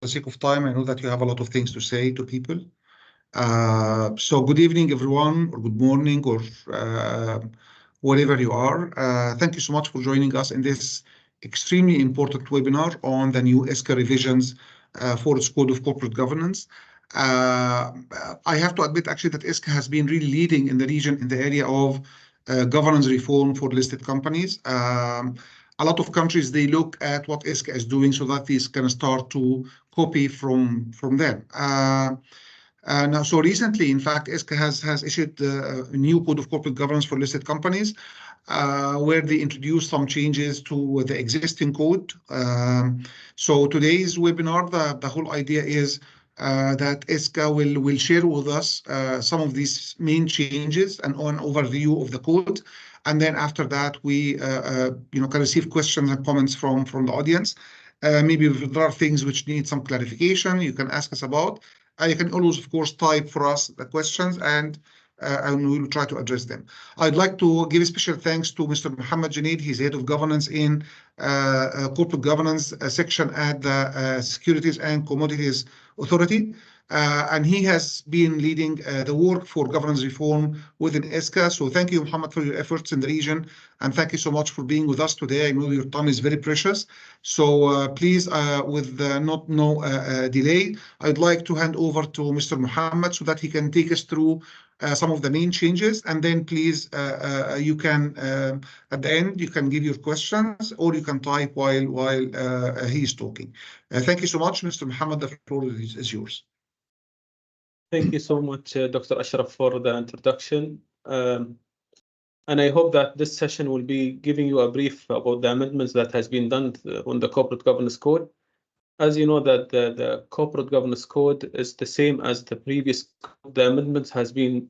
the sake of time, I know that you have a lot of things to say to people. So good evening, everyone, or good morning, or wherever you are. Thank you so much for joining us in this extremely important webinar on the new SCA revisions for its Code of Corporate Governance. I have to admit, actually, that SCA has been really leading in the region in the area of governance reform for listed companies. A lot of countries, they look at what SCA is doing so that these can start to copy from them. Now, so recently, in fact, SCA has issued a new Code of Corporate Governance for listed companies, where they introduced some changes to the existing code. So today's webinar, the whole idea is that SCA will share with us some of these main changes and an overview of the code. And then after that, we can receive questions and comments from the audience. Maybe if there are things which need some clarification, you can ask us about. You can always, of course, type for us the questions, and we will try to address them. I'd like to give a special thanks to Mr. Mohammed Junaid. He's head of governance in corporate governance section at the Securities and Commodities Authority. And he has been leading the work for governance reform within SCA. So thank you, Mohammed, for your efforts in the region. And thank you so much for being with us today. I know your time is very precious. So please, with no delay, I'd like to hand over to Mr. Mohammed so that he can take us through some of the main changes. And then please, you can, at the end, you can give your questions or you can type while he is talking. Thank you so much, Mr. Mohammed. The floor is yours. Thank you so much, Dr. Ashraf, for the introduction. And I hope that this session will be giving you a brief about the amendments that has been done on the Corporate Governance Code. As you know, that the Corporate Governance Code is the same as the previous code. The amendments has been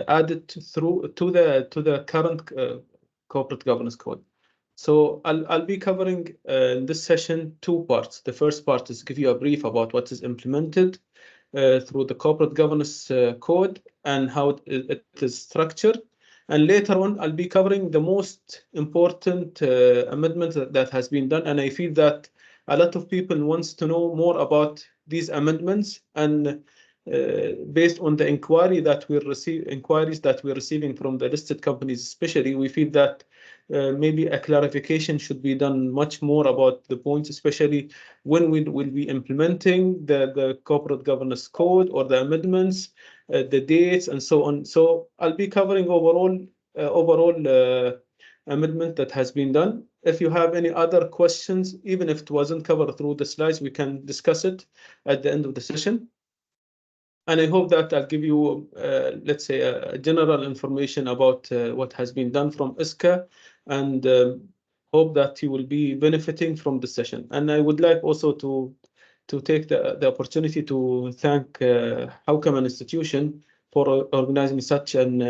added to the current Corporate Governance Code. So I'll be covering in this session two parts. The first part is give you a brief about what is implemented through the Corporate Governance Code and how it is structured. And later on, I'll be covering the most important amendment that has been done. And I feel that a lot of people wants to know more about these amendments. And based on the inquiries that we're receiving from the listed companies, especially, we feel that maybe a clarification should be done much more about the points, especially when we will be implementing the Corporate Governance Code or the amendments, the dates, and so on. So I'll be covering overall amendment that has been done. If you have any other questions, even if it wasn't covered through the slides, we can discuss it at the end of the session. And I hope that I'll give you, let's say, a general information about what has been done from SCA, and hope that you will be benefiting from the session. And I would like also to take the opportunity to thank Hawkam Institution for organizing such an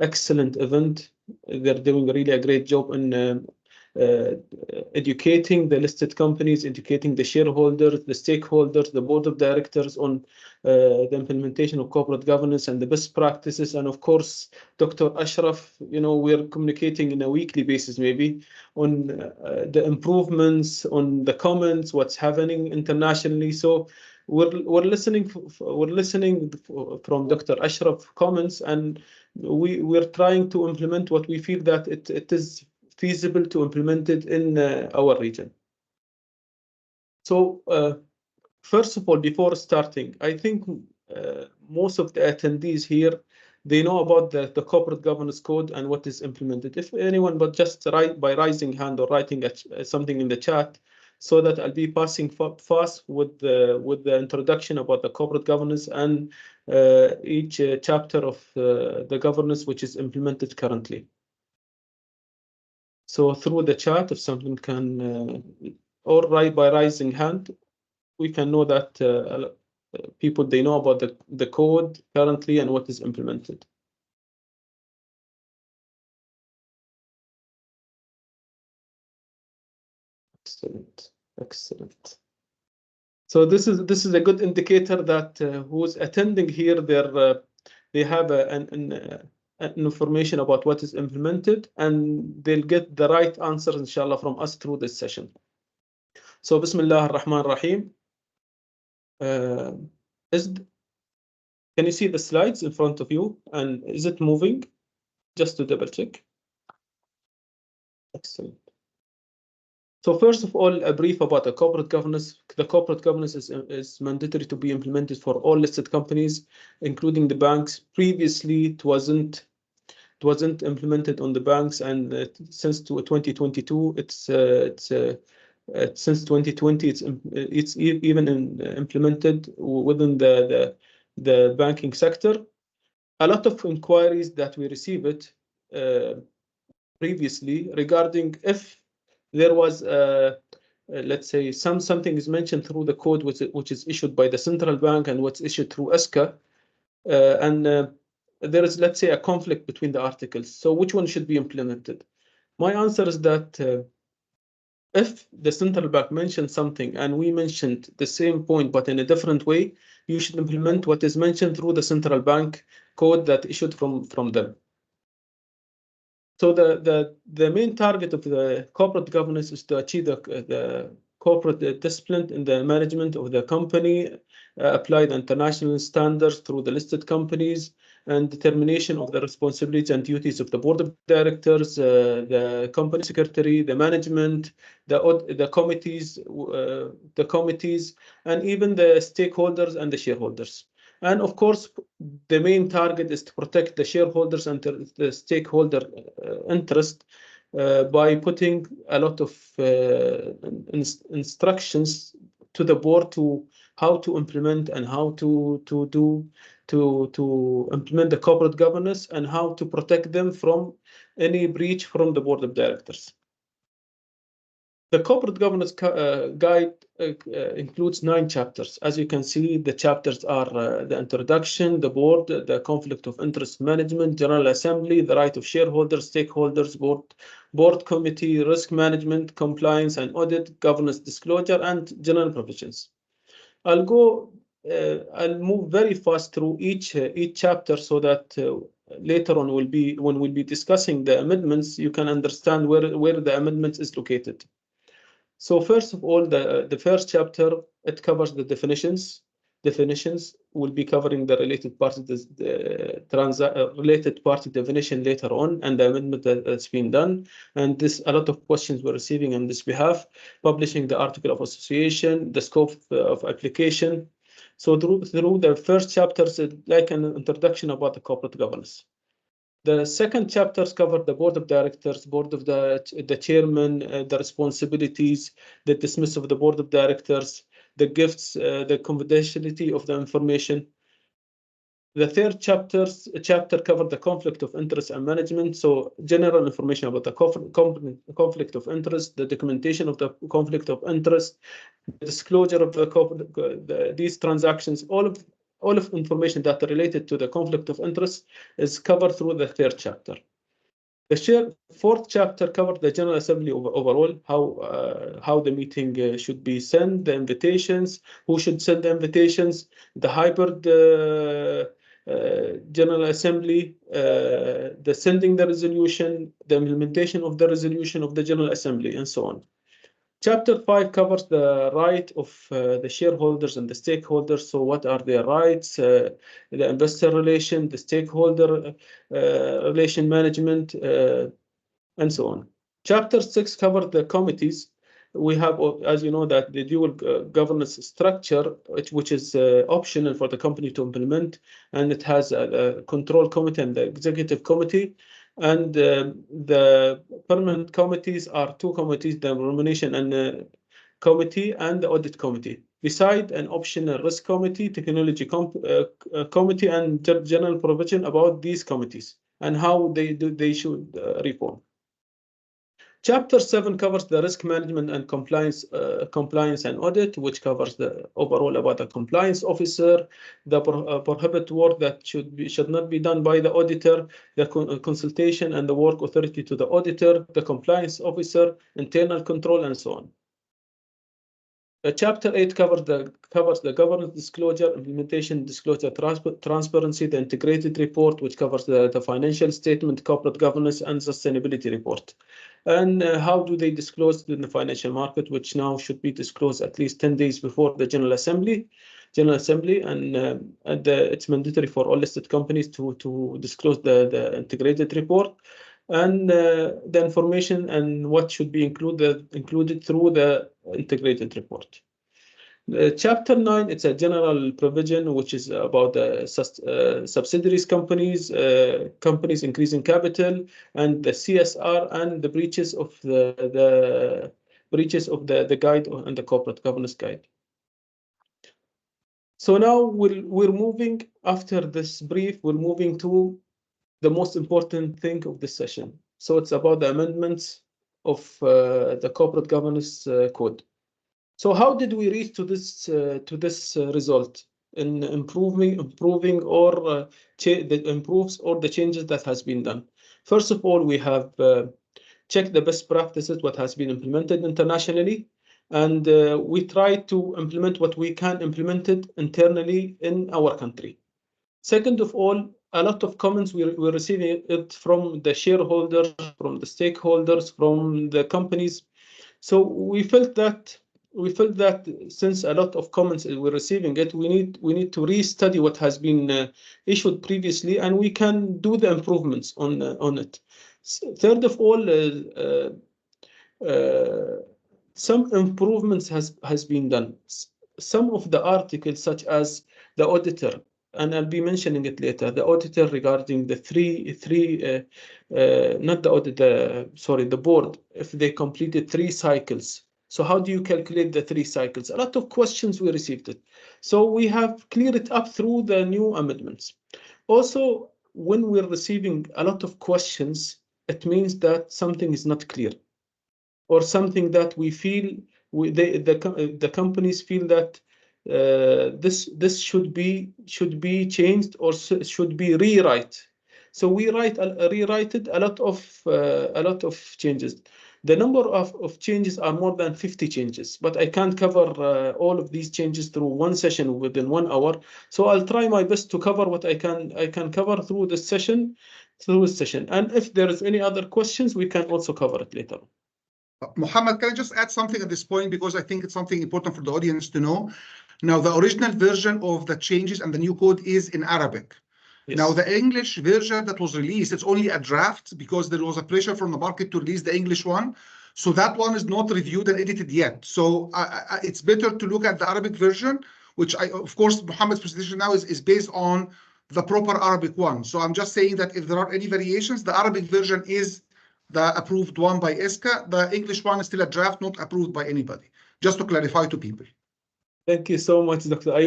excellent event. They're doing really a great job in educating the listed companies, educating the shareholders, the stakeholders, the board of directors on the implementation of corporate governance and the best practices. And of course, Dr. Ashraf, we're communicating on a weekly basis, maybe, on the improvements, on the comments, what's happening internationally. So we're listening from Dr. Ashraf comments, and we're trying to implement what we feel that it is feasible to implement it in our region. So first of all, before starting, I think most of the attendees here, they know about the Corporate Governance Code and what is implemented. If anyone, but just write by raising hand or writing something in the chat, so that I'll be passing fast with the introduction about the corporate governance and each chapter of the governance which is implemented currently. So through the chat, if someone can, or write by raising hand, we can know that people, they know about the code currently and what is implemented. Excellent, excellent. So this is a good indicator that who's attending here, they have an information about what is implemented, and they'll get the right answer, inshallah, from us through this session. So, Bismillah ar-Rahman ar-Rahim. Can you see the slides in front of you? And is it moving? Just to double check. Excellent. So first of all, a brief about the corporate governance. The corporate governance is mandatory to be implemented for all listed companies, including the banks. Previously, it wasn't implemented on the banks, and since 2022, since 2020, it's even implemented within the banking sector. A lot of inquiries that we received previously regarding if there was let's say something is mentioned through the code which is issued by the central bank and what's issued through SCA, and there is, let's say, a conflict between the articles. So which one should be implemented? My answer is that if the central bank mentioned something and we mentioned the same point but in a different way, you should implement what is mentioned through the central bank code that issued from them. So the main target of the corporate governance is to achieve the corporate discipline in the management of the company, apply the international standards through the listed companies, and determination of the responsibilities and duties of the board of directors, the company secretary, the management, the committees, and even the stakeholders and the shareholders. And of course, the main target is to protect the shareholders and the stakeholder interest by putting a lot of instructions to the board to how to implement and how to implement the corporate governance and how to protect them from any breach from the board of directors. The corporate governance guide includes 9 chapters. As you can see, the chapters are the introduction, the board, the conflict of interest management, general assembly, the right of shareholders, stakeholders, board committee, risk management, compliance and audit, governance disclosure, and general provisions. I'll move very fast through each chapter so that later on when we'll be discussing the amendments, you can understand where the amendments is located. So first of all, the first chapter, it covers the definitions. Definitions will be covering the related party, related party definition later on, and the amendment that's been done. And a lot of questions we're receiving on this behalf. Publishing the article of association, the scope of application. So through the first chapters, like an introduction about the corporate governance. The second chapters cover the board of directors, board of the chairman, the responsibilities, the dismissal of the board of directors, the gifts, the confidentiality of the information. The third chapter covered the conflict of interest and management. So general information about the conflict of interest, the documentation of the conflict of interest, the disclosure of these transactions, all of information that are related to the conflict of interest is covered through the third chapter. The fourth chapter covered the General Assembly overall, how the meeting should be sent, the invitations, who should send the invitations, the hybrid General Assembly, the sending the resolution, the implementation of the resolution of the General Assembly, and so on. Chapter 5 covers the right of the shareholders and the stakeholders. So what are their rights, the investor relation, the stakeholder relation management, and so on. Chapter 6 covers the committees. We have, as you know, that the dual governance structure, which is optional for the company to implement, and it has a control committee and the executive committee. And the permanent committees are 2 committees, the nomination and committee and the audit committee, beside an optional risk committee, technology committee, and general provision about these committees and how they should reform. Chapter 7 covers the risk management and compliance and audit, which covers the overall about the compliance officer, the prohibit work that should not be done by the auditor, the consultation and the work authority to the auditor, the compliance officer, internal control, and so on. Chapter 8 covers the governance disclosure, implementation disclosure, transparency, the integrated report, which covers the financial statement, corporate governance, and sustainability report. And how do they disclose in the financial market, which now should be disclosed at least 10 days before the General Assembly, and it's mandatory for all listed companies to disclose the integrated report, and the information and what should be included through the integrated report. Chapter 9, it's a general provision which is about the subsidiaries companies, companies increasing capital, and the CSR and the breaches of the guide and the corporate governance guide. So now we're moving, after this brief, we're moving to the most important thing of this session. So it's about the amendments of the corporate governance code. So how did we reach to this result in improving or the improves or the changes that has been done? First of all, we have checked the best practices, what has been implemented internationally, and we try to implement what we can implement it internally in our country. Second of all, a lot of comments we're receiving it from the shareholders, from the stakeholders, from the companies. So we felt that since a lot of comments we're receiving it, we need to restudy what has been issued previously, and we can do the improvements on it. Third of all, some improvements has been done. Some of the articles, such as the auditor, and I'll be mentioning it later, the auditor regarding the not the auditor, sorry, the board, if they completed 3 cycles. So how do you calculate the 3 cycles? A lot of questions we received it. So we have cleared it up through the new amendments. Also, when we're receiving a lot of questions, it means that something is not clear, or something that we feel, the companies feel that this should be changed or should be rewrite. So we rewrited a lot of changes. The number of changes are more than 50 changes, but I can't cover all of these changes through one session within 1 hour. So I'll try my best to cover what I can cover through this session. And if there is any other questions, we can also cover it later. Mohammed, can I just add something at this point, because I think it's something important for the audience to know. Now, the original version of the changes and the new code is in Arabic. Yes. Now, the English version that was released, it's only a draft because there was a pressure from the market to release the English one. So that one is not reviewed and edited yet. So it's better to look at the Arabic version, which of course, Mohammed's presentation now is based on the proper Arabic one. So I'm just saying that if there are any variations, the Arabic version is the approved one by SCA. The English one is still a draft, not approved by anybody, just to clarify to people. Thank you so much, Doctor. I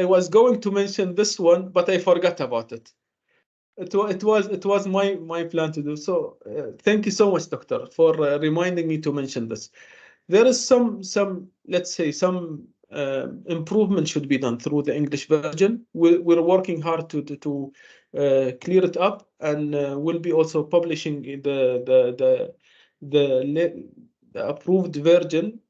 was going to mention this one, but I forgot about it. It was my plan to do so. Thank you so much, Doctor, for reminding me to mention this. There is some let's say some improvement should be done through the English version. We're working hard to clear it up, and we'll be also publishing the approved version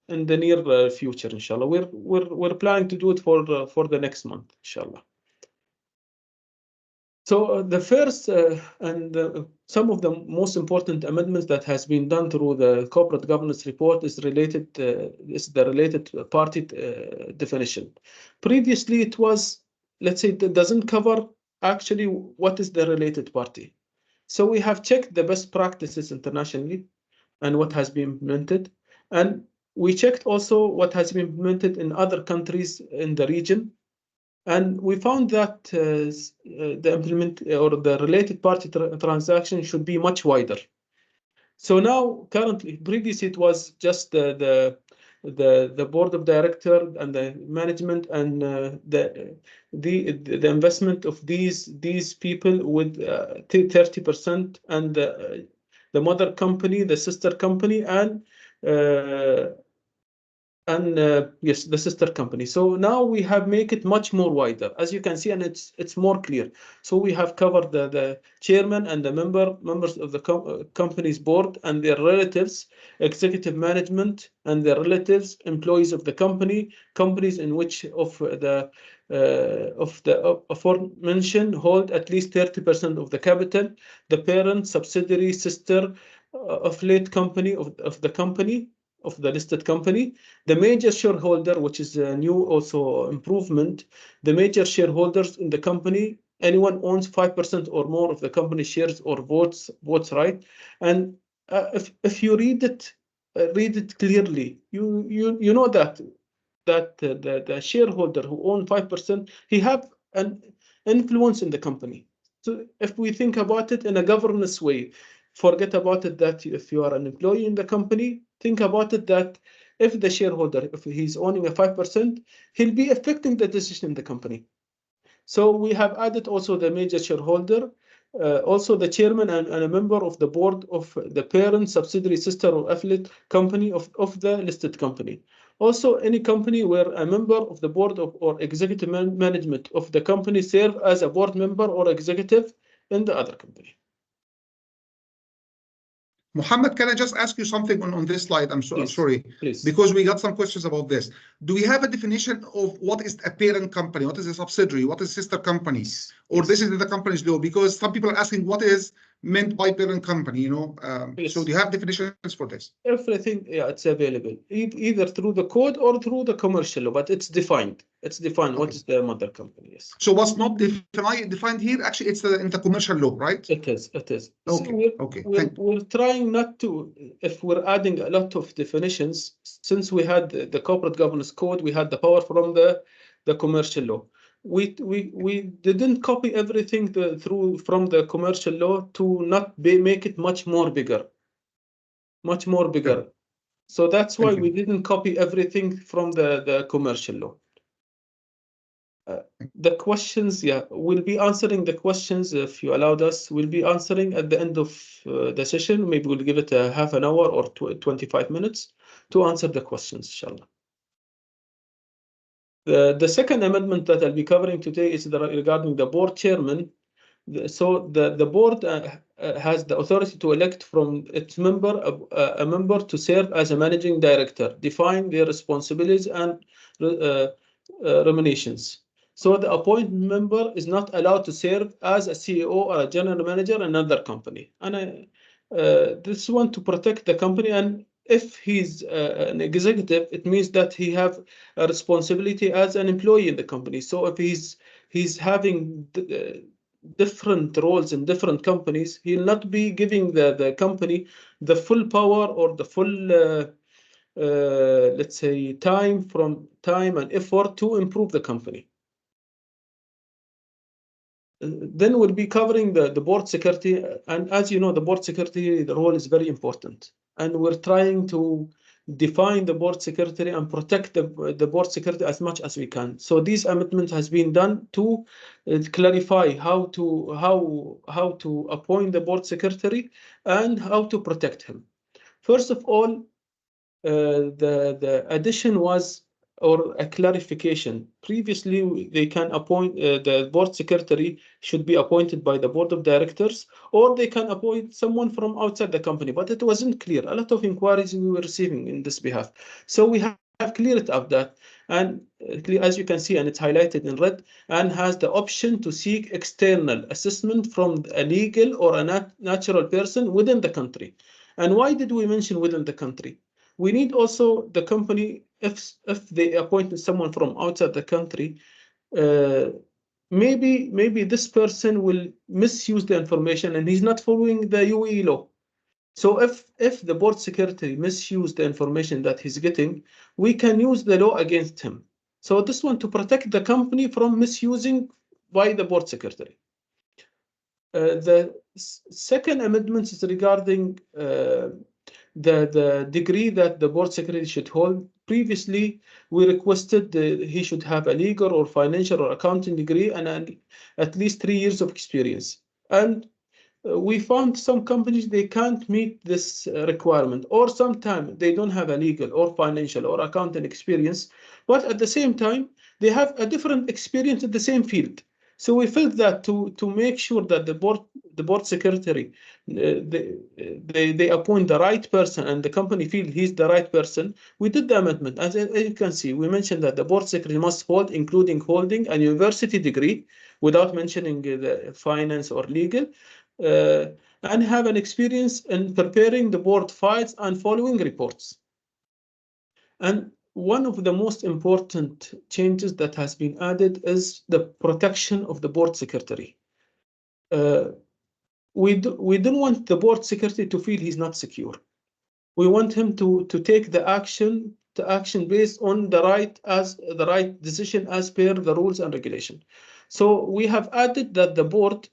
in the near future, inshallah. We're planning to do it for the next month, inshallah. So the first and some of the most important amendments that has been done through the corporate governance report is related is the related party definition. Previously, it was, let's say, it doesn't cover actually what is the related party. So we have checked the best practices internationally and what has been implemented, and we checked also what has been implemented in other countries in the region. And we found that the implement or the related party transaction should be much wider. So now, currently, previously it was just the board of directors and the management and the investment of these people with 30%, and the mother company, the sister company, and and yes, the sister company. So now we have make it much more wider, as you can see, and it's more clear. So we have covered the chairman and the members of the company's board and their relatives, executive management and their relatives, employees of the company, companies in which of the aforementioned hold at least 30% of the capital, the parent, subsidiary, sister, affiliate company of the company, of the listed company, the major shareholder, which is a new also improvement, the major shareholders in the company, anyone owns 5% or more of the company shares or votes right. And if you read it clearly, you know that the shareholder who owns 5%, he have an influence in the company. So if we think about it in a governance way, forget about it that if you are an employee in the company, think about it that if the shareholder, if he's owning a 5%, he'll be affecting the decision in the company. So we have added also the major shareholder, also the chairman and a member of the board of the parent, subsidiary, sister, or affiliate company of the listed company. Also, any company where a member of the board or executive management of the company serve as a board member or executive in the other company. Mohammed, can I just ask you something on this slide? I'm sorry, please. Because we got some questions about this. Do we have a definition of what is a parent company? What is a subsidiary? What is sister companies? Or this is in the company's law? Because some people are asking what is meant by parent company, you know? So do you have definitions for this? Everything, yeah, it's available either through the code or through the commercial law, but it's defined. It's defined. Okay. What is the mother company? Yes. So what's not defined here? Actually, it's in the commercial law, right? It is. It is. Okay. So we're trying not to. If we're adding a lot of definitions, since we had the corporate governance code, we had the power from the commercial law. We didn't copy everything from the commercial law to not make it much more bigger. Okay. So that's why we didn't copy everything from the commercial law. The questions, yeah, we'll be answering the questions if you allowed us. We'll be answering at the end of the session. Maybe we'll give it a half an hour or 25 minutes to answer the questions, inshallah. The second amendment that I'll be covering today is regarding the board chairman. So the board has the authority to elect from its member a member to serve as a managing director, define their responsibilities and remunerations. So the appointed member is not allowed to serve as a CEO or a general manager in another company. And this one to protect the company. And if he's an executive, it means that he have a responsibility as an employee in the company. So if he's having different roles in different companies, he'll not be giving the company the full power or the full let's say time and effort to improve the company. Then we'll be covering the board secretary, and as you know, the board secretary, the role is very important, and we're trying to define the board secretary and protect the board secretary as much as we can. So this amendment has been done to clarify how to appoint the board secretary and how to protect him. First of all, the addition was, or a clarification. Previously, they can appoint the board secretary should be appointed by the board of directors, or they can appoint someone from outside the company, but it wasn't clear. A lot of inquiries we were receiving in this behalf. So we have cleared up that, and as you can see, and it's highlighted in red, and has the option to seek external assessment from a legal or a natural person within the country. And why did we mention within the country? We need also the company, if they appointed someone from outside the country, maybe this person will misuse the information and he's not following the UAE law. So if the board secretary misused the information that he's getting, we can use the law against him. So this one to protect the company from misusing by the board secretary. The second amendment is regarding the degree that the board secretary should hold. Previously, we requested he should have a legal or financial or accounting degree and at least 3 years of experience. And we found some companies, they can't meet this requirement, or sometimes they don't have a legal or financial or accounting experience, but at the same time, they have a different experience in the same field. So we felt that to make sure that the board secretary, they appoint the right person and the company feel he's the right person, we did the amendment. As you can see, we mentioned that the board secretary must hold, including holding a university degree, without mentioning the finance or legal, and have an experience in preparing the board files and following reports. And one of the most important changes that has been added is the protection of the board secretary. We don't want the board secretary to feel he's not secure. We want him to take the action based on the right decision as per the rules and regulation. So we have added that the board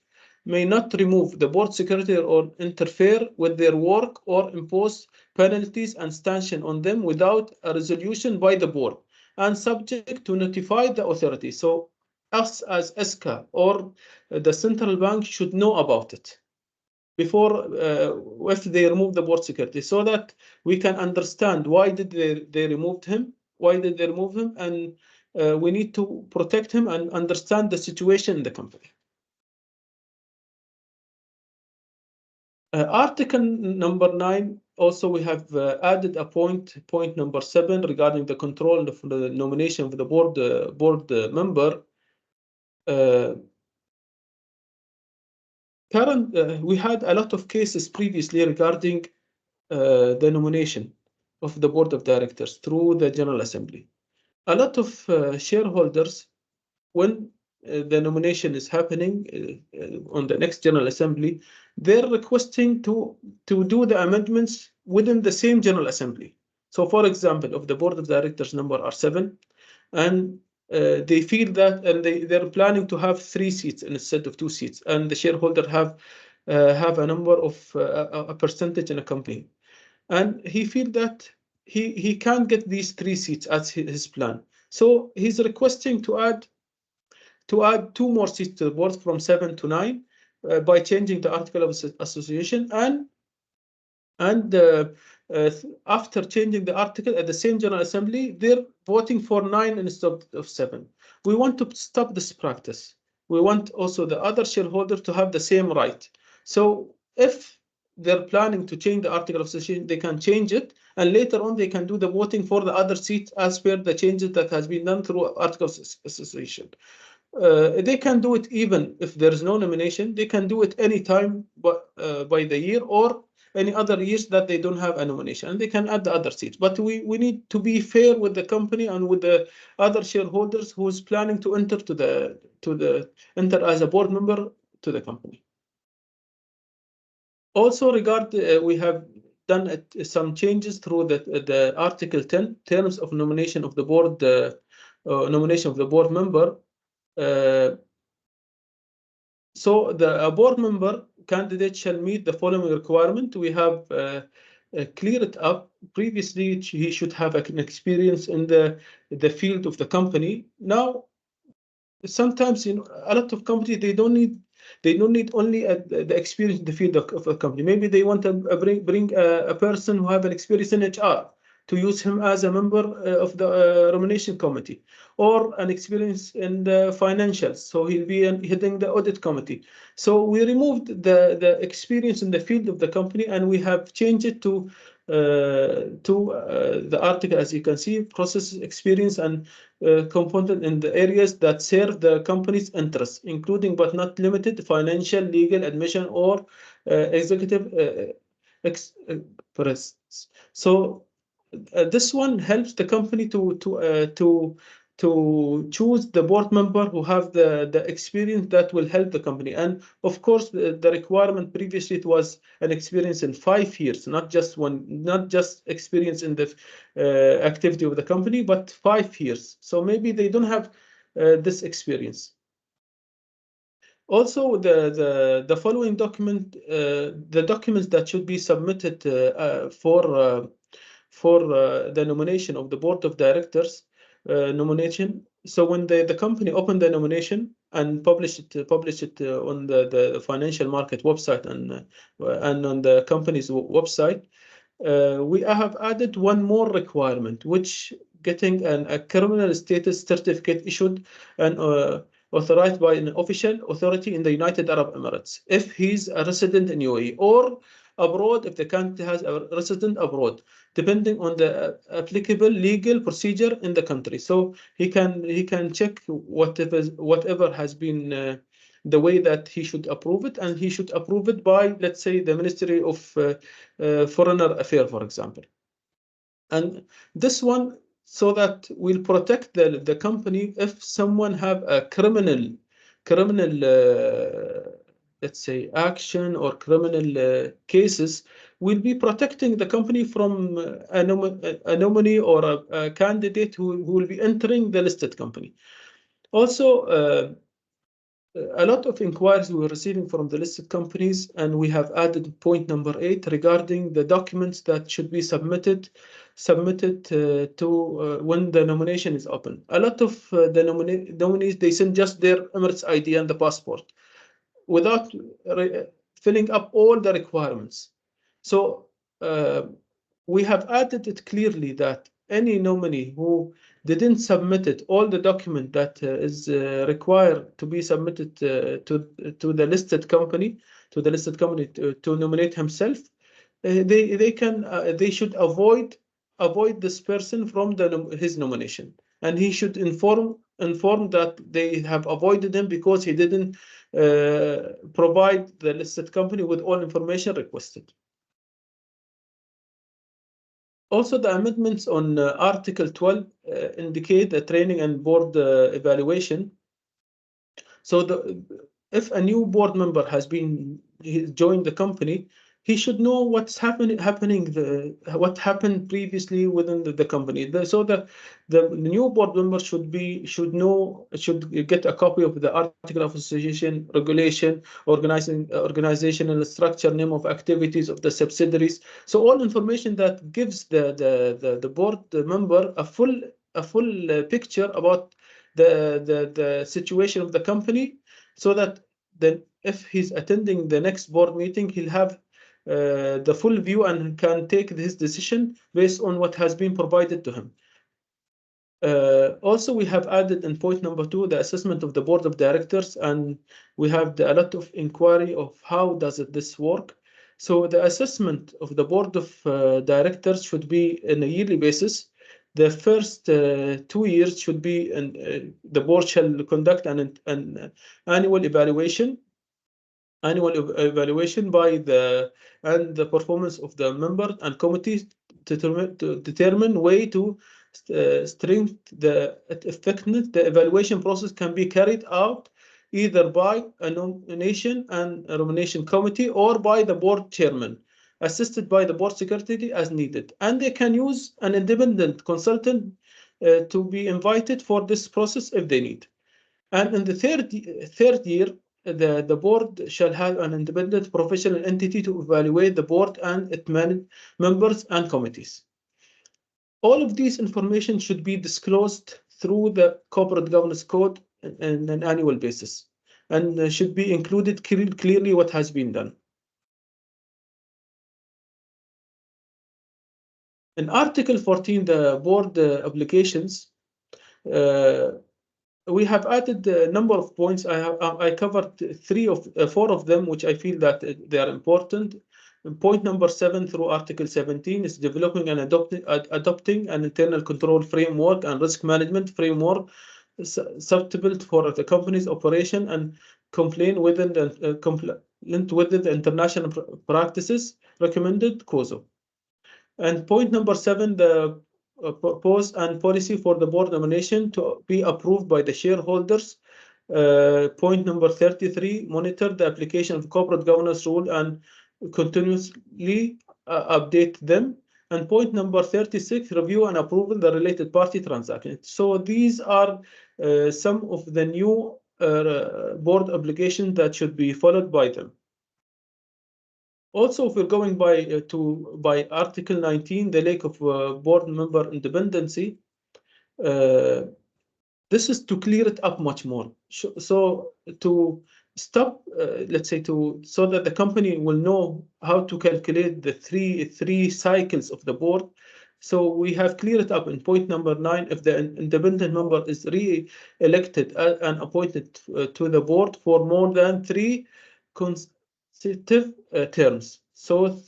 may not remove the board secretary or interfere with their work or impose penalties and sanction on them without a resolution by the board and subject to notify the authority. So us as SCA or the central bank should know about it before if they remove the board secretary, so that we can understand why did they remove him, and we need to protect him and understand the situation in the company. Article number 9, also we have added a point number 7 regarding the control of the nomination of the board member. We had a lot of cases previously regarding the nomination of the board of directors through the General Assembly. A lot of shareholders, when the nomination is happening on the next General Assembly, they're requesting to do the amendments within the same General Assembly. So, for example, if the board of directors number are 7, and they feel that, and they're planning to have 3 seats instead of 2 seats, and the shareholder have a number of a percentage in a company, and he feel that he can't get these 3 seats as his plan. So he's requesting to add 2 more seats to the board from 7 to 9 by changing the article of association, and after changing the article at the same General Assembly, they're voting for 9 instead of 7. We want to stop this practice. We want also the other shareholders to have the same right. So if they're planning to change the article of association, they can change it, and later on they can do the voting for the other seats as per the changes that has been done through article of association. They can do it even if there's no nomination. They can do it anytime by the year or any other years that they don't have a nomination, and they can add the other seats. But we need to be fair with the company and with the other shareholders who's planning to enter enter as a board member to the company. Also, we have done some changes through the Article 10, terms of nomination of the board, nomination of the board member. So the board member candidate shall meet the following requirement. We have cleared it up. Previously, he should have an experience in the field of the company. Now, sometimes a lot of companies they don't need only the experience in the field of a company. Maybe they want to bring a person who have an experience in HR to use him as a member of the nomination committee, or an experience in the financials, so he'll be heading the audit committee. So we removed the experience in the field of the company, and we have changed it to the article, as you can see, process experience and component in the areas that serve the company's interests, including but not limited financial, legal, admission, or executive presence. So this one helps the company to choose the board member who have the experience that will help the company. And of course, the requirement previously, it was an experience in 5 years, not just experience in the activity of the company, but 5 years. So maybe they don't have this experience. Also, the following document, the documents that should be submitted for the nomination of the board of directors nomination. So when the company opened the nomination, and publish it on the financial market website and on the company's website. We have added one more requirement, which getting a criminal status certificate issued and authorized by an official authority in the United Arab Emirates if he's a resident in UAE, or abroad if the country has a resident abroad, depending on the applicable legal procedure in the country. So he can check whatever has been the way that he should approve it, and he should approve it by, let's say, the Ministry of Foreign Affairs, for example. And this one, so that will protect the company if someone have a criminal let's say action or criminal cases, will be protecting the company from anomaly or a candidate who will be entering the listed company. Also, a lot of inquiries we were receiving from the listed companies, and we have added point number 8 regarding the documents that should be submitted to when the nomination is open. A lot of the nominees, they send just their Emirates ID and the passport without filling up all the requirements. So we have added it clearly that any nominee who didn't submit it, all the document that is required to be submitted to the listed company, to nominate himself, they should avoid this person from his nomination, and he should inform that they have avoided him because he didn't provide the listed company with all information requested. Also, the amendments on Article 12 indicate the training and board evaluation. So if a new board member has joined the company, he should know what's happening, what happened previously within the company. So the new board member should get a copy of the Article of Association, regulation, organizational structure, name of activities of the subsidiaries. So all information that gives the board member a full picture about the situation of the company, so that then if he's attending the next board meeting, he'll have the full view and can take his decision based on what has been provided to him. Also, we have added in point number 2 the assessment of the board of directors, and we have a lot of inquiry of how does this work. So the assessment of the board of directors should be on a yearly basis. The first 2 years should be, the board shall conduct an annual evaluation by the performance of the members and committees to determine way to strengthen the effectiveness. The evaluation process can be carried out either by a nomination and a nomination committee or by the board chairman, assisted by the board secretary as needed. And they can use an independent consultant to be invited for this process if they need. And in the third year, the board shall have an independent professional entity to evaluate the board and its members and committees. All of these information should be disclosed through the corporate governance code on an annual basis, and should be included clearly what has been done. In Article 14, the board obligations, we have added a number of points. I covered 4 of them, which I feel that they are important. Point number 7 through Article 17 is developing and adopting an internal control framework and risk management framework suitable for the company's operation and compliant with the international practices recommended COSO. And point number 7, the propose and policy for the board nomination to be approved by the shareholders. Point number 33, monitor the application of corporate governance rule and continuously update them. And point number 36, review and approve the related party transactions. So these are some of the new board obligations that should be followed by them. Also, if we're going by Article 19, the lack of board member independency, This is to clear it up much more. So to stop, let's say, so that the company will know how to calculate the three cycles of the board. So we have cleared it up in point number 9. If the independent member is re-elected and appointed to the board for more than 3 consecutive terms. So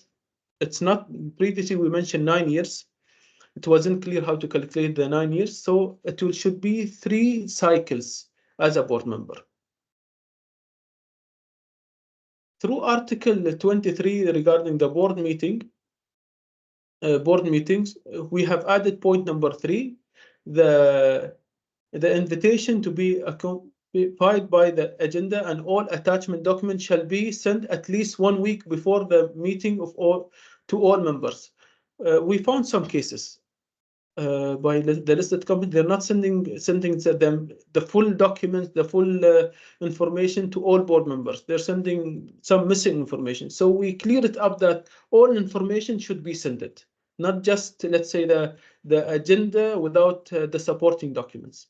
it's not, previously we mentioned 9 years. It wasn't clear how to calculate the 9 years, so it should be 3 cycles as a board member. Through Article 23 regarding the board meetings, we have added point number 3, the invitation to be accompanied by the agenda and all attachment documents shall be sent at least 1 week before the meeting to all members. We found some cases. By the listed company, they're not sending them the full documents, the full information to all board members. They're sending some missing information. So we cleared it up that all information should be sent it, not just, let's say, the agenda without the supporting documents.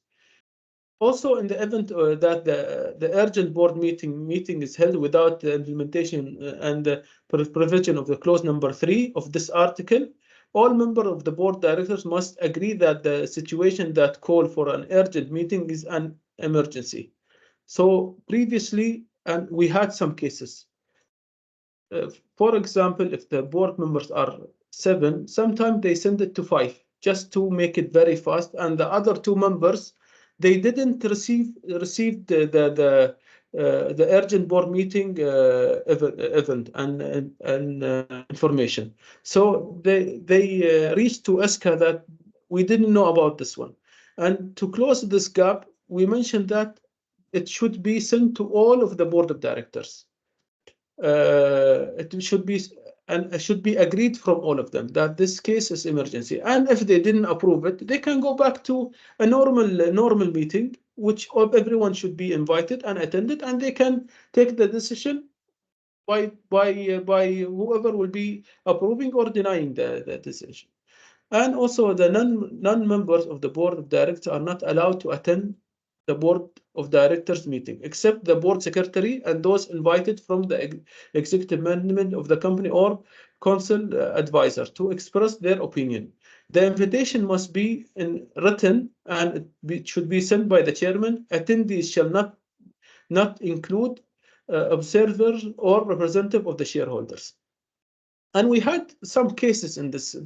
Also, in the event that the urgent board meeting is held without the implementation and the provision of the clause number 3 of this article, all members of the board directors must agree that the situation that call for an urgent meeting is an emergency. So previously, and we had some cases. For example, if the board members are 7, sometimes they send it to 5 just to make it very fast, and the other 2 members, they didn't receive the urgent board meeting event and information. So they reached to SCA that we didn't know about this one. And to close this gap, we mentioned that it should be sent to all of the board of directors. It should be agreed from all of them that this case is emergency. And if they didn't approve it, they can go back to a normal meeting, which everyone should be invited and attended, and they can take the decision by whoever will be approving or denying the decision. And also the non-members of the board of directors are not allowed to attend the board of directors meeting, except the board secretary and those invited from the executive management of the company or council advisor to express their opinion. The invitation must be in written and it should be sent by the chairman. Attendees shall not include observers or representative of the shareholders. And we had some cases in this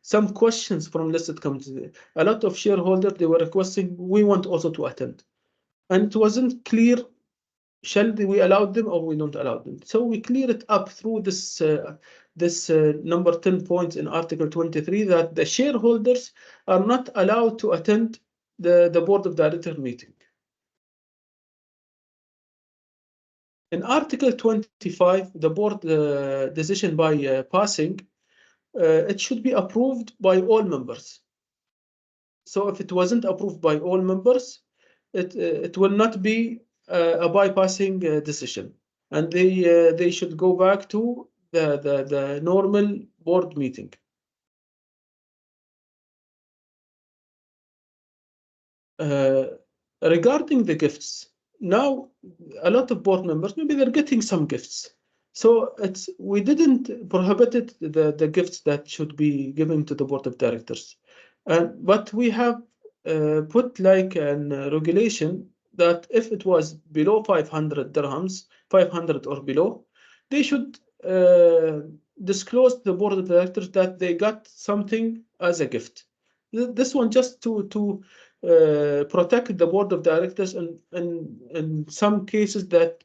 some questions from listed companies. A lot of shareholders, they were requesting, we want also to attend. And it wasn't clear, shall we allow them or we don't allow them? So we clear it up through this number 10 points in Article 23 that the shareholders are not allowed to attend the board of director meeting. In Article 25, the board decision by passing, it should be approved by all members. So if it wasn't approved by all members, it will not be a bypassing decision, and they should go back to the normal board meeting. Regarding the gifts, now a lot of board members, maybe they're getting some gifts. So we didn't prohibit the gifts that should be given to the board of directors. But we have put like an regulation that if it was below 500 dirhams, 500 or below, they should disclose to the board of directors that they got something as a gift. This one just to protect the board of directors in some cases that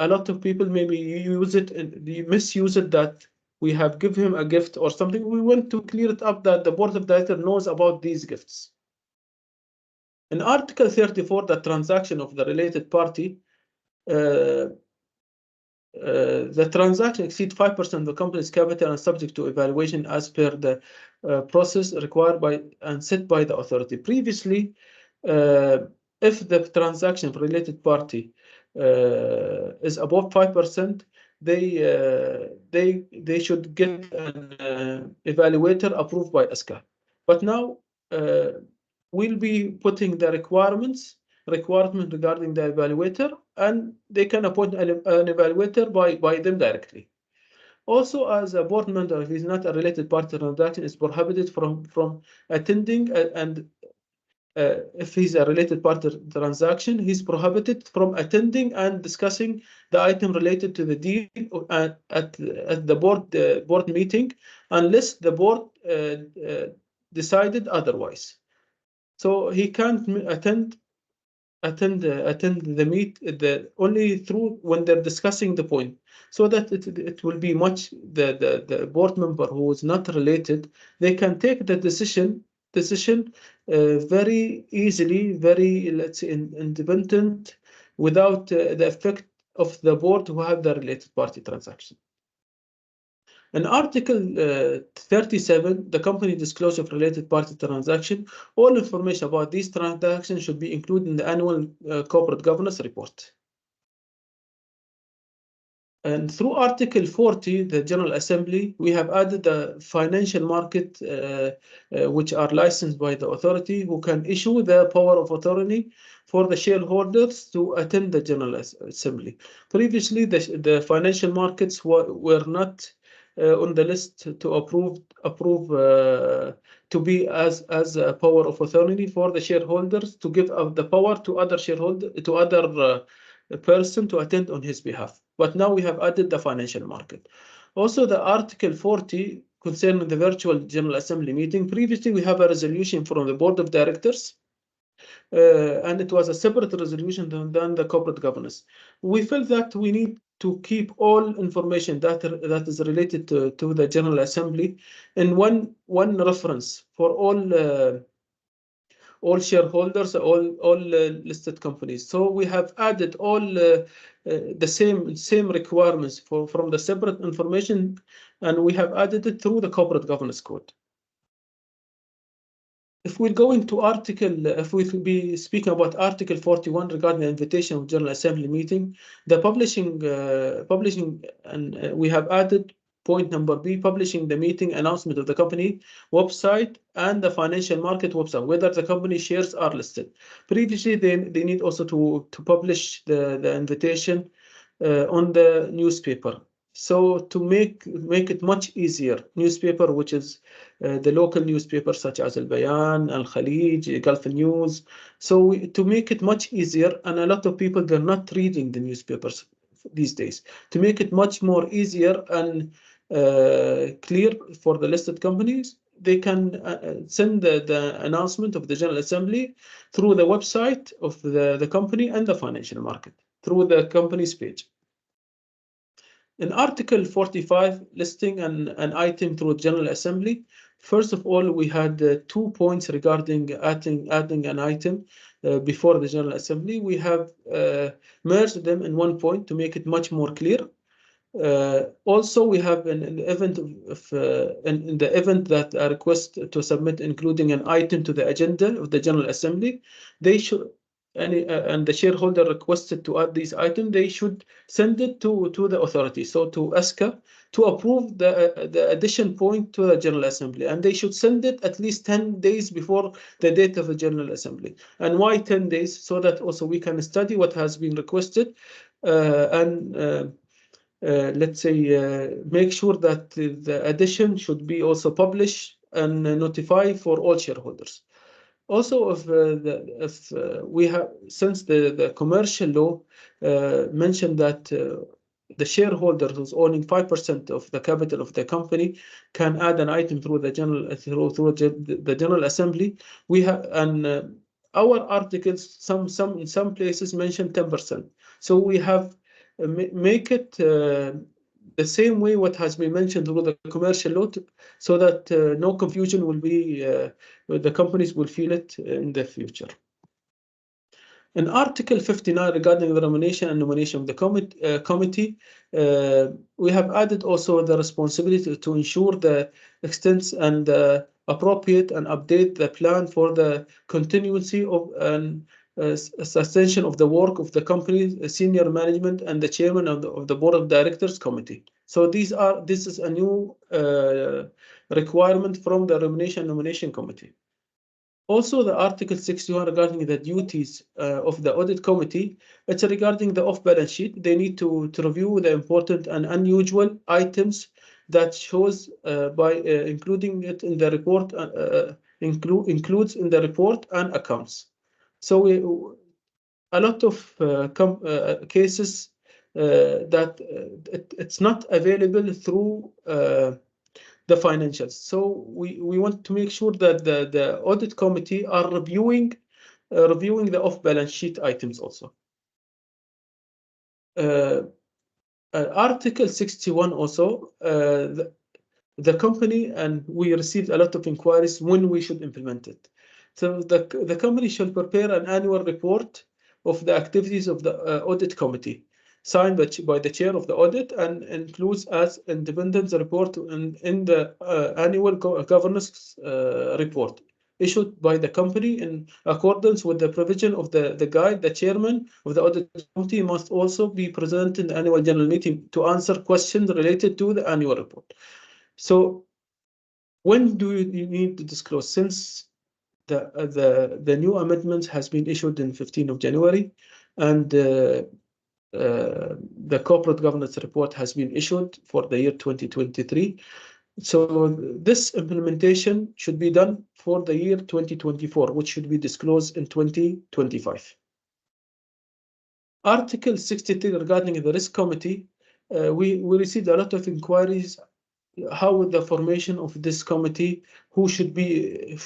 a lot of people maybe use it and you misuse it, that we have given him a gift or something. We want to clear it up that the board of directors knows about these gifts. In Article 34, the transaction of the related party, the transaction exceeds 5% of the company's capital and subject to evaluation as per the process required by and set by the authority. Previously, if the transaction of related party is above 5%, they should get an evaluator approved by SCA. But now we'll be putting the requirement regarding the evaluator, and they can appoint an evaluator by them directly. Also, as a board member, if he's not a related party transaction, is prohibited from attending, and if he's a related party transaction, he's prohibited from attending and discussing the item related to the deal at the board meeting, unless the board decided otherwise. So he can't attend the only through when they're discussing the point, so that it will be much the board member who is not related, they can take the decision very easily, very, let's say, independent, without the effect of the board who have the related party transaction. In Article 37, the company disclosure of related party transaction, all information about these transactions should be included in the annual corporate governance report. And through Article 40, the General Assembly, we have added the financial market, which are licensed by the authority, who can issue the power of attorney for the shareholders to attend the General Assembly. Previously, the financial markets were not on the list to approve to be as a power of attorney for the shareholders, to give the power to other shareholders, to other person to attend on his behalf. But now we have added the financial market. Also, the Article 40 concerning the virtual General Assembly meeting. Previously, we have a resolution from the Board of Directors, and it was a separate resolution than the corporate governance. We felt that we need to keep all information that is related to the General Assembly in one reference for all shareholders, all listed companies. So we have added all the same requirements from the separate information, and we have added it through the corporate governance code. If we go into if we will be speaking about Article 41 regarding the invitation of General Assembly meeting, the publishing, and we have added point number B, publishing the meeting announcement of the company website and the financial market website, whether the company shares are listed. Previously, they need also to publish the invitation on the newspaper. So to make it much easier, newspaper, which is the local newspapers such as Al Bayan, Al Khalij, Gulf News. So to make it much easier, and a lot of people, they're not reading the newspapers these days. To make it much more easier and clear for the listed companies, they can send the announcement of the General Assembly through the website of the company and the financial market, through the company's page. In Article 45, listing an item through General Assembly, first of all, we had 2 points regarding adding an item before the General Assembly. We have merged them in 1 point to make it much more clear. Also, we have in the event that a request to submit including an item to the agenda of the General Assembly, they should, and the shareholder requested to add these items, they should send it to the authority, so to SCA, to approve the addition point to the General Assembly, and they should send it at least 10 days before the date of the General Assembly. And why 10 days? So that also we can study what has been requested and let's say make sure that the addition should be also published and notify for all shareholders. Also, if we have, since the commercial law mentioned that the shareholder who's owning 5% of the capital of the company can add an item through the General Assembly, we have, and our articles in some places mention 10%. So we have make it the same way what has been mentioned through the commercial law, so that no confusion will be, the companies will feel it in the future. In Article 59, regarding the nomination and nomination of the committee, we have added also the responsibility to ensure the extent and appropriate and update the plan for the continuity of and suspension of the work of the company, senior management, and the chairman of the board of directors committee. So this is a new requirement from the nomination committee. Also, the Article 61 regarding the duties of the audit committee, it's regarding the off-balance sheet. They need to review the important and unusual items that shows by including it in the report, includes in the report and accounts. So a lot of cases that it's not available through the financials. So we want to make sure that the audit committee are reviewing the off-balance sheet items also. Article 61 also, the company, and we received a lot of inquiries when we should implement it. So the company shall prepare an annual report of the activities of the audit committee, signed by the chair of the audit, and includes as independent report in the annual governance report issued by the company in accordance with the provision of the guide. The chairman of the audit committee must also be present in the annual general meeting to answer questions related to the annual report. So when do you need to disclose? Since the new amendment has been issued in 15th of January, and the corporate governance report has been issued for the year 2023. So this implementation should be done for the year 2024, which should be disclosed in 2025. Article 63 regarding the risk committee, we received a lot of inquiries. How the formation of this committee, who should be in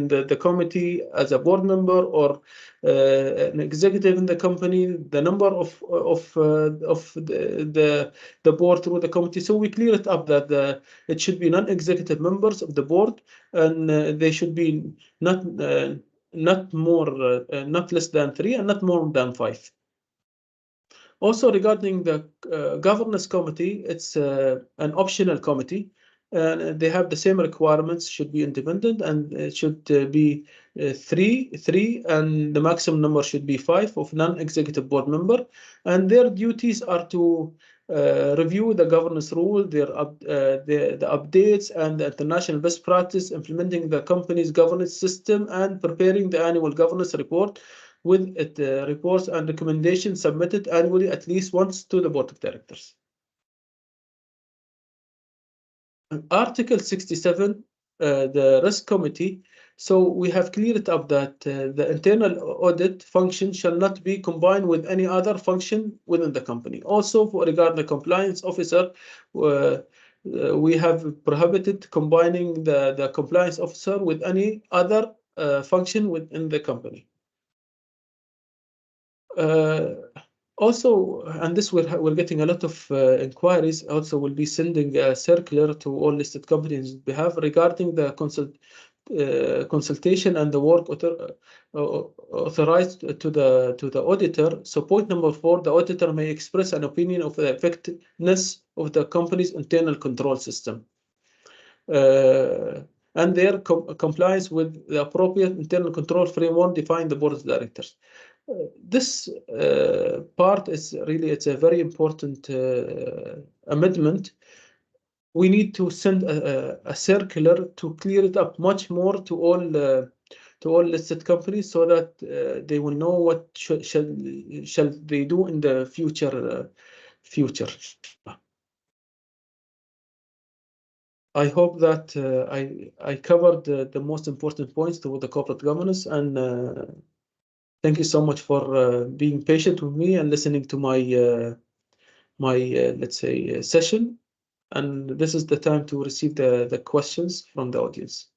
the committee as a board member or an executive in the company, the number of the board through the committee. So we clear it up that it should be non-executive members of the board, and they should be not less than 3 and not more than 5. Also, regarding the governance committee, it's an optional committee. They have the same requirements, should be independent, and it should be 3, and the maximum number should be 5 of non-executive board member. And their duties are to review the governance rule, the updates and the international best practice, implementing the company's governance system, and preparing the annual governance report with reports and recommendations submitted annually at least once to the board of directors. Article 67, the risk committee. So we have cleared up that the internal audit function shall not be combined with any other function within the company. Also, regarding the compliance officer, we have prohibited combining the compliance officer with any other function within the company. Also, and this we're getting a lot of inquiries. Also, we'll be sending a circular to all listed companies on behalf regarding the consultation and the work authorized to the auditor. So point number 4, the auditor may express an opinion of the effectiveness of the company's internal control system and their compliance with the appropriate internal control framework defined by the board of directors. This part is really, it's a very important amendment. We need to send a circular to clear it up much more to all listed companies, so that they will know what shall they do in the future. I hope that I covered the most important points to the corporate governance, and thank you so much for being patient with me and listening to my let's say session. And this is the time to receive the questions from the audience.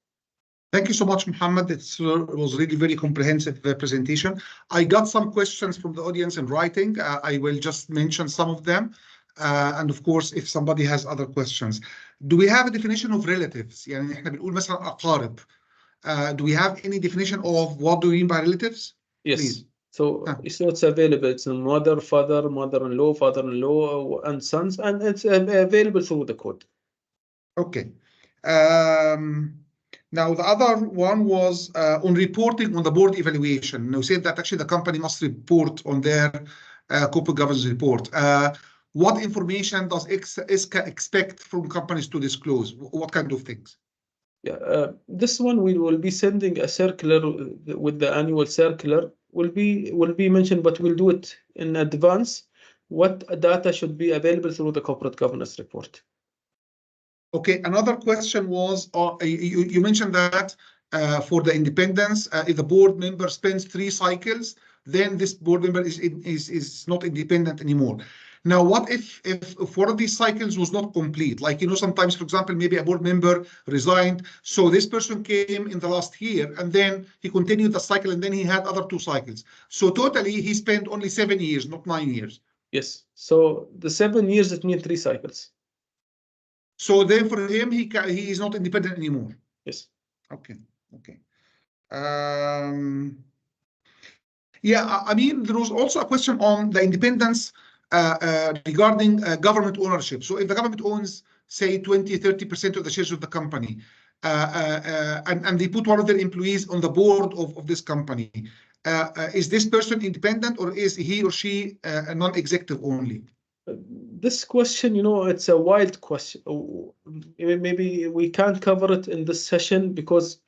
Thank you so much, Muhammad. It was really very comprehensive presentation. I got some questions from the audience in writing. I will just mention some of them. And of course, if somebody has other questions. Do we have a definition of relatives? يعني احنا بنقول مثلا أقارب. Do we have any definition of what do we mean by relatives? Yes. Please. So it's available. It's mother, father, mother-in-law, father-in-law, and sons, and it's available through the code. Okay. Now, the other one was on reporting on the board evaluation. You said that actually the company must report on their corporate governance report. What information does SCA expect from companies to disclose? What kind of things? Yeah, this one we will be sending a circular with the annual circular will be mentioned, but we'll do it in advance. What data should be available through the corporate governance report? Okay, another question was, you mentioned that for the independence, if the board member spends 3 cycles, then this board member is not independent anymore. Now, what if one of these cycles was not complete? Like, sometimes, for example, maybe a board member resigned, so this person came in the last year, and then he continued the cycle, and then he had other 2 cycles. So totally, he spent only 7 years, not 9 years. Yes. So the 7 years, it means 3 cycles. So then for him, he is not independent anymore. Yes. Okay. Yeah, I mean, there was also a question on the independence regarding government ownership. So if the government owns, say, 20-30% of the shares of the company, and they put one of their employees on the board of this company, is this person independent, or is he or she a non-executive only? This question, it's a wild question. Maybe we can't cover it in this session because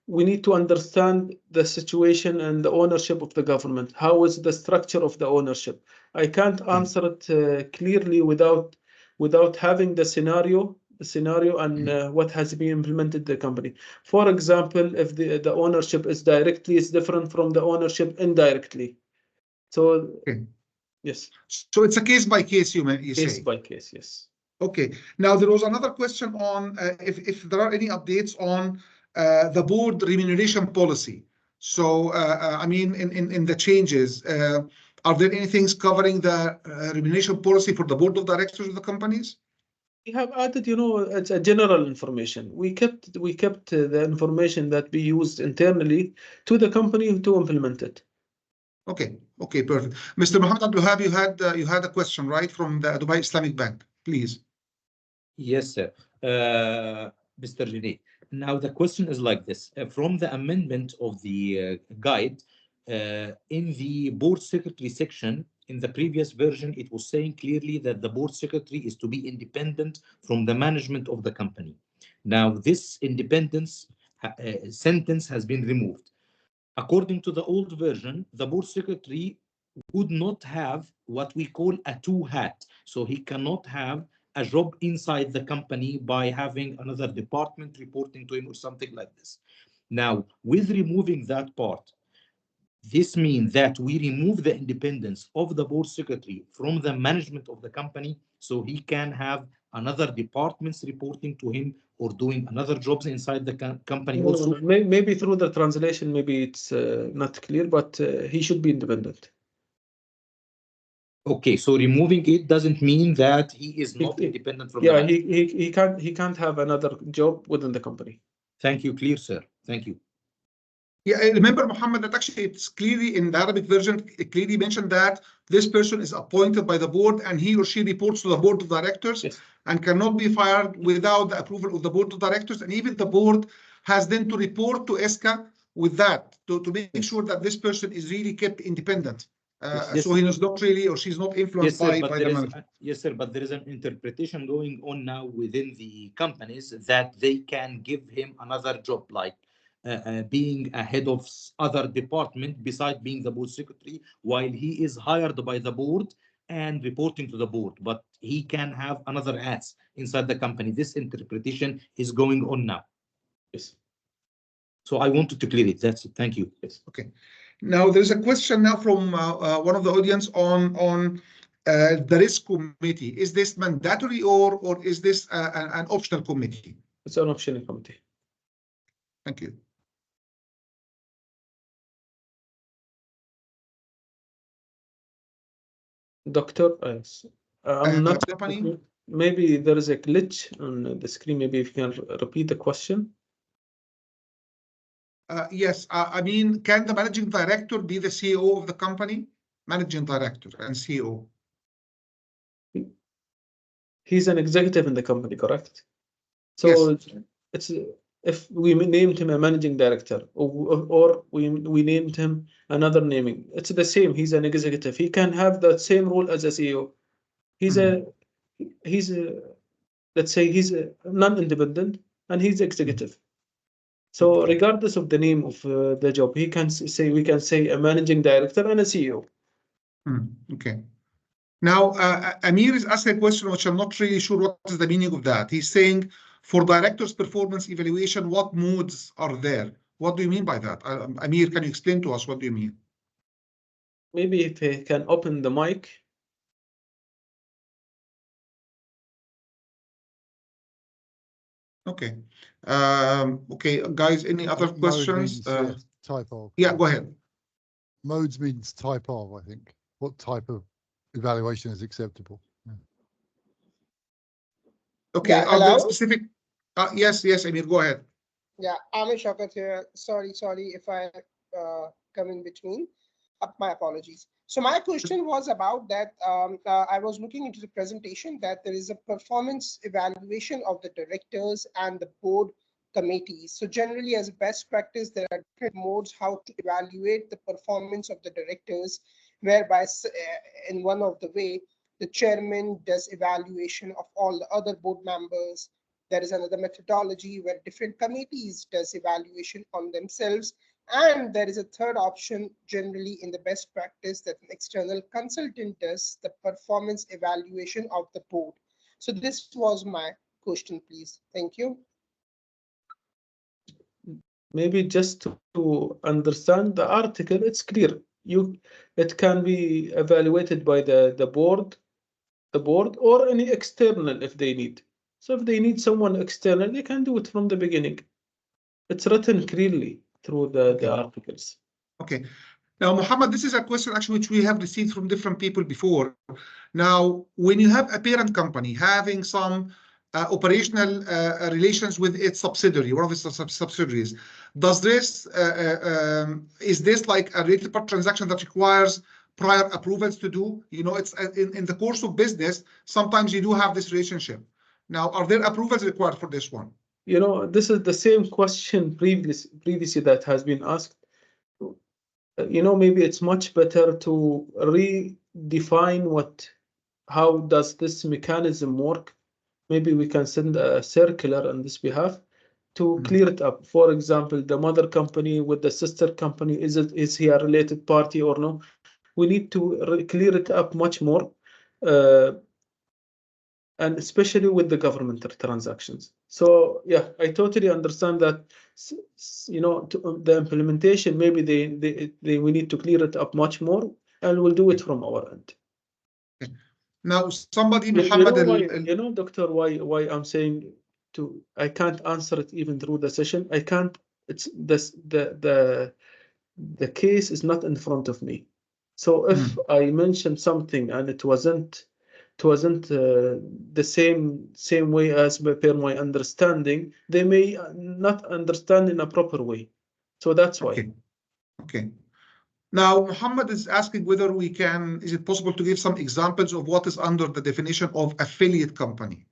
we need to understand the situation and the ownership of the government. How is the structure of the ownership? I can't answer it clearly without having the scenario and what has been implemented in the company. For example, if the ownership is directly, it's different from the ownership indirectly. So yes. So it's a case by case, you say. Case by case, yes. Okay. Now there was another question on if there are any updates on the board remuneration policy. So I mean, in the changes, are there any things covering the remuneration policy for the board of directors of the companies? We have added, it's a general information. We kept the information that we used internally to the company to implement it. Okay, perfect. Mr. Mohammed Abdulhab, you had a question, right, from the Dubai Islamic Bank, please. Yes, sir. Mr. Junaid. Now the question is like this: from the amendment of the guide, in the board secretary section, in the previous version, it was saying clearly that the board secretary is to be independent from the management of the company. Now this independence sentence has been removed. According to the old version, the board secretary would not have what we call a 2-hat. So he cannot have a job inside the company by having another department reporting to him or something like this. Now, with removing that part, this means that we remove the independence of the board secretary from the management of the company, so he can have another departments reporting to him or doing another jobs inside the company also. Maybe through the translation, maybe it's not clear, but he should be independent. Okay, so removing it doesn't mean that he is not independent from the management. He can't have another job within the company. Thank you, clear, sir. Thank you. Yeah, I remember, Mohammed, that actually it's clearly in the Arabic version, it clearly mentioned that this person is appointed by the board and he or she reports to the board of directors. Yes. And cannot be fired without the approval of the board of directors. And even the board has then to report to SCA with that to make sure that this person is really kept independent. So he is not really, or she's not influenced by the management. Yes, sir, but there is an interpretation going on now within the companies that they can give him another job, like being a head of other department beside being the board secretary, while he is hired by the board and reporting to the board, but he can have another hats inside the company. This interpretation is going on now. Yes. So I wanted to clear it. That's it. Thank you. Yes. Okay. Now there's a question now from one of the audience on the risk committee. Is this mandatory or is this an optional committee? It's an optional committee. Thank you. Doctor, I'm not. Company? Maybe there is a glitch on the screen. Maybe if you can repeat the question. Yes, I mean, can the managing director be the CEO of the company? Managing director and CEO. He's an executive in the company, correct? So yes. It's if we named him a managing director or we named him another naming, it's the same. He's an executive. He can have the same role as a CEO. He's let's say he's a non-independent and he's executive. So regardless of the name of the job, we can say a managing director and a CEO. Okay. Now, Amir is asking a question which I'm not really sure what is the meaning of that. He's saying, for director's performance evaluation, what modes are there? What do you mean by that? Amir, can you explain to us what do you mean? Maybe if he can open the mic. Okay. Okay, guys, any other questions? Mode means, type of. Yeah, go ahead. Modes means type of, I think. What type of evaluation is acceptable? Yeah. Okay, Yeah, are there hello? specific? Yes, Amir, go ahead. Yeah, Amir Shaukat here. Sorry if I come in between. My apologies. So my question was about that. I was looking into the presentation that there is a performance evaluation of the directors and the board committees. So generally, as a best practice, there are different modes how to evaluate the performance of the directors, whereby in one of the way, the chairman does evaluation of all the other board members. There is another methodology where different committees does evaluation on themselves. And there is a third option, generally in the best practice, that an external consultant does the performance evaluation of the board. So this was my question, please. Thank you. Maybe just to understand the article, it's clear. It can be evaluated by the board or any external if they need. So if they need someone external, they can do it from the beginning. It's written clearly through the articles. Okay. Now, Muhammad, this is a question actually which we have received from different people before. Now, when you have a parent company having some operational relations with its subsidiary, one of its subsidiaries, does this is this like a related party transaction that requires prior approvals to do? You know, it's in the course of business, sometimes you do have this relationship. Now, are there approvals required for this one? You know, this is the same question previously that has been asked. You know, maybe it's much better to redefine how does this mechanism work. Maybe we can send a circular on this behalf to clear it up. For example, the mother company with the sister company, is he a related party or no? We need to clear it up much more, and especially with the governmental transactions. So yeah, I totally understand that. You know, the implementation, maybe we need to clear it up much more, and we'll do it from our end. Now, somebody, Muhammad, you know, Doctor, why I'm saying I can't answer it even through the session. I can't. It's this the case is not in front of me. So if I mentioned something and it wasn't the same way as per my understanding, they may not understand in a proper way. So that's why. Okay. Now, Muhammad is asking whether is it possible to give some examples of what is under the definition of affiliate company?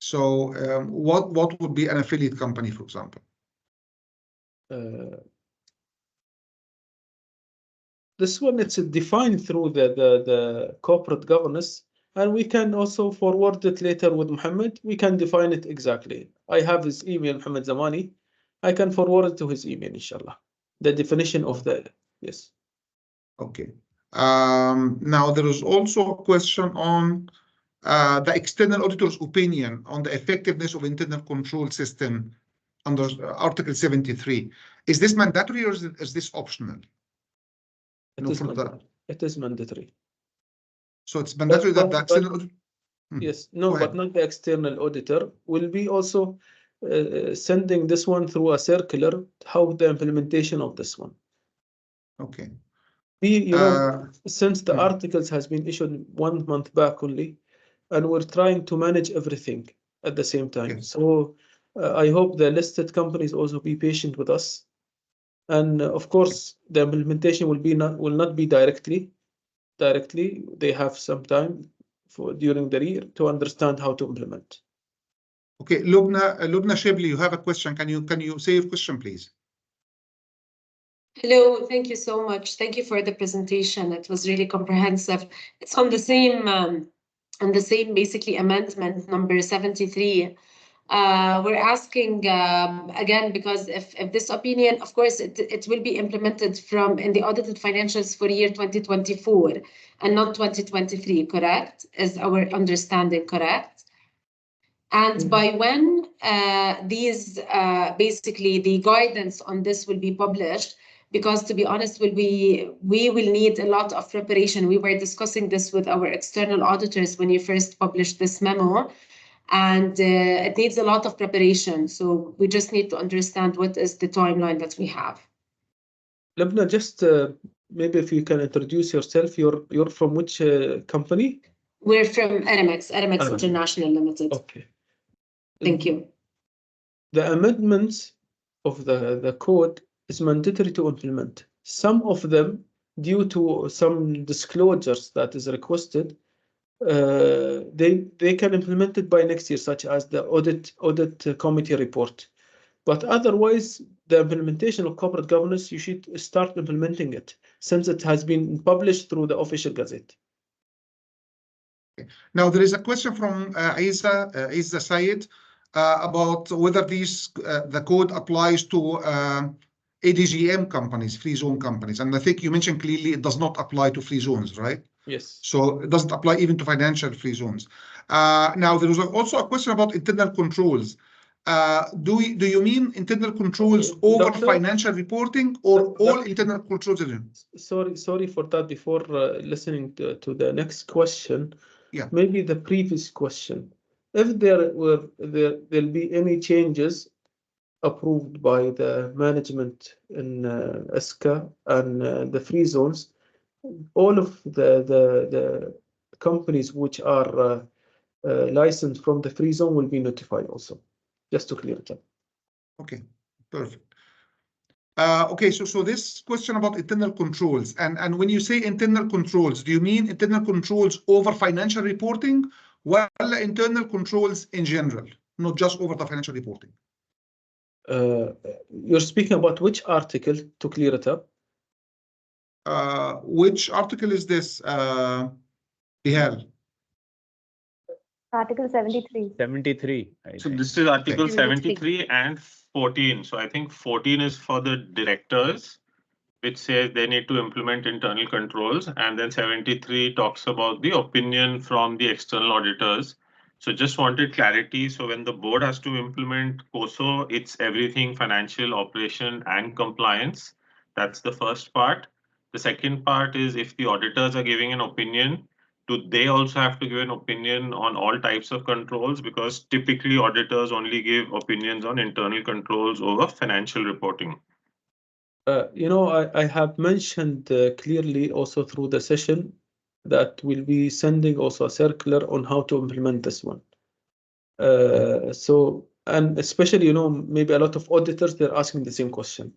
So what would be an affiliate company, for example? This one, it's defined through the corporate governance, and we can also forward it later with Muhammad. We can define it exactly. I have his email, Muhammad Zamani. I can forward it to his email, inshallah. The definition of yes. Okay. Now, there is also a question on the external auditor's opinion on the effectiveness of internal control system under Article 73. Is this mandatory or is this optional? It is mandatory. So it's mandatory that the external auditor... Yes, no, but not the external auditor will be also sending this one through a circular, how the implementation of this one. Okay. You know, since the articles has been issued 1 month back only, and we're trying to manage everything at the same time. Yes. So I hope the listed companies also be patient with us. And of course, the implementation will not be directly. They have some time during the year to understand how to implement. Okay, Lubna Shibli, you have a question. Can you say your question, please? Hello, thank you so much. Thank you for the presentation. It was really comprehensive. It's on the same basically amendment number 73. We're asking again, because if this opinion, of course, it will be implemented in the audited financials for year 2024 and not 2023, correct? Is our understanding correct? And by when these basically the guidance on this will be published? Because to be honest, we will need a lot of preparation. We were discussing this with our external auditors when you first published this memo, and it needs a lot of preparation. So we just need to understand what is the timeline that we have. Lebna, just maybe if you can introduce yourself. You're from which company? We're from Aramex International Limited. Okay. Thank you. The amendments of the code is mandatory to implement. Some of them, due to some disclosures that is requested, they can implement it by next year, such as the audit committee report. But otherwise, the implementation of corporate governance, you should start implementing it since it has been published through the official gazette. Now, there is a question from Isa Sayed about whether the code applies to ADGM companies, free zone companies. And I think you mentioned clearly it does not apply to free zones, right? Yes. So it doesn't apply even to financial free zones. Now, there was also a question about internal controls. Do you mean internal controls over financial reporting or all internal controls? Sorry for that. Before listening to the next question, yeah, maybe the previous question. If there'll be any changes approved by the management in SCA and the free zones, all of the companies which are licensed from the free zone will be notified also, just to clear it up. Okay, perfect. Okay, so this question about internal controls, and when you say internal controls, do you mean internal controls over financial reporting, or internal controls in general, not just over the financial reporting? You're speaking about which article, to clear it up? Which article is this, Bihal? Article 73. 73. So this is Article 73 and 14. So I think 14 is for the directors, which says they need to implement internal controls. And then 73 talks about the opinion from the external auditors. So just wanted clarity. So when the board has to implement COSO, it's everything financial, operation, and compliance. That's the first part. The second part is if the auditors are giving an opinion, do they also have to give an opinion on all types of controls? Because typically auditors only give opinions on internal controls over financial reporting. I have mentioned clearly also through the session that we'll be sending also a circular on how to implement this one. And especially, maybe a lot of auditors, they're asking the same question.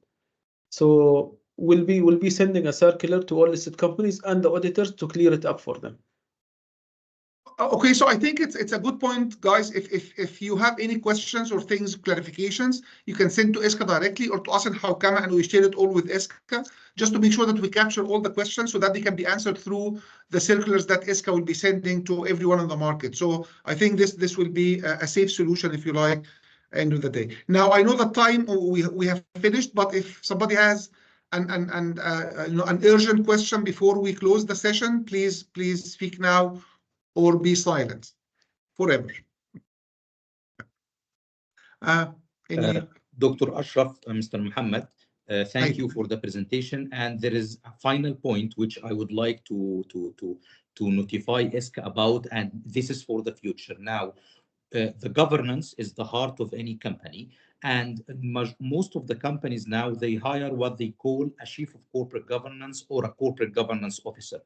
So we'll be sending a circular to all listed companies and the auditors to clear it up for them. Okay, so I think it's a good point, guys. If you have any questions or things, clarifications, you can send to SCA directly or to us in Hawkama, and we share it all with SCA, just to make sure that we capture all the questions so that they can be answered through the circulars that SCA will be sending to everyone in the market. So I think this will be a safe solution, if you like, end of the day. Now, I know the time we have finished, but if somebody has an urgent question before we close the session, please speak now or be silent forever. Dr. Ashraf, Mr. Muhammad, thank you for the presentation. And there is a final point which I would like to notify SCA about, and this is for the future. Now, the governance is the heart of any company, and most of the companies now, they hire what they call a chief of corporate governance or a corporate governance officer.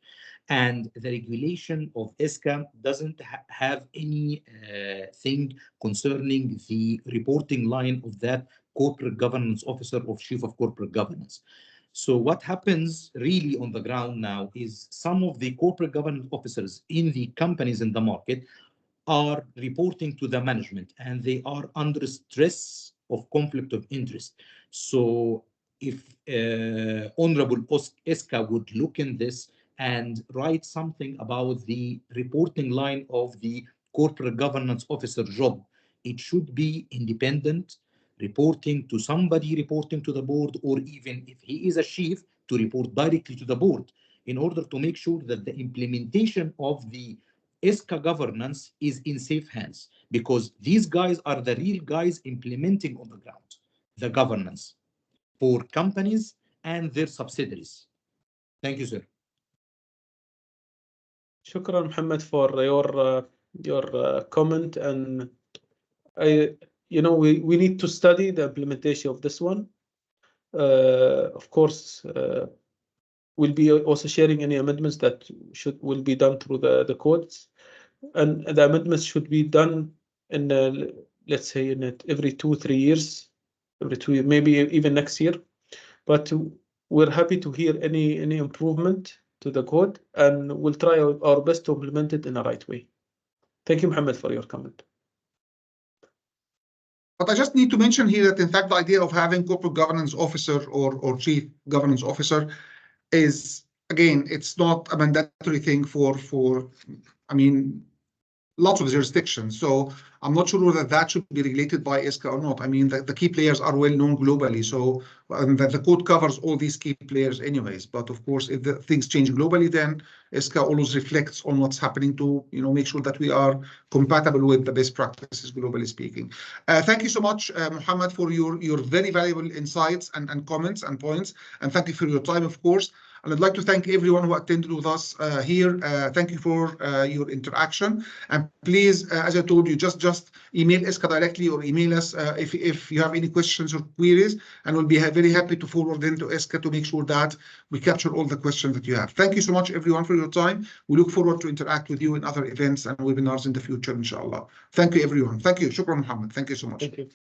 And the regulation of SCA doesn't have any thing concerning the reporting line of that corporate governance officer or chief of corporate governance. So what happens really on the ground now is some of the corporate governance officers in the companies in the market are reporting to the management, and they are under stress of conflict of interest. So if Honorable SCA would look in this and write something about the reporting line of the corporate governance officer job It should be independent, reporting to somebody, reporting to the board, or even if he is a chief, to report directly to the board, in order to make sure that the implementation of the SCA governance is in safe hands, because these guys are the real guys implementing on the ground the governance for companies and their subsidiaries. Thank you, sir. Shukran, Muhammad, for your comment, and we need to study the implementation of this one. Of course, we'll be also sharing any amendments that will be done through the codes, and the amendments should be done in let's say in every 2-3 years, every 2 years, maybe even next year. But we're happy to hear any improvement to the code, and we'll try our best to implement it in the right way. Thank you, Mohammed, for your comment. But I just need to mention here that, in fact, the idea of having corporate governance officer or chief governance officer is, again, it's not a mandatory thing for I mean, lots of jurisdictions. So I'm not sure whether that should be regulated by SCA or not. I mean, the key players are well known globally. So the code covers all these key players anyways. But of course, if the things change globally, then SCA always reflects on what's happening to, make sure that we are compatible with the best practices, globally speaking. Thank you so much, Mohammed, for your very valuable insights and comments and points. And thank you for your time, of course. And I'd like to thank everyone who attended with us here. Thank you for your interaction. And please, as I told you, just email SCA directly or email us if you have any questions or queries, and we'll be very happy to forward them to SCA to make sure that we capture all the questions that you have. Thank you so much, everyone, for your time. We look forward to interact with you in other events and webinars in the future, inshallah. Thank you, everyone. Thank you. Shukran, Mohammed. Thank you so much. Thank you.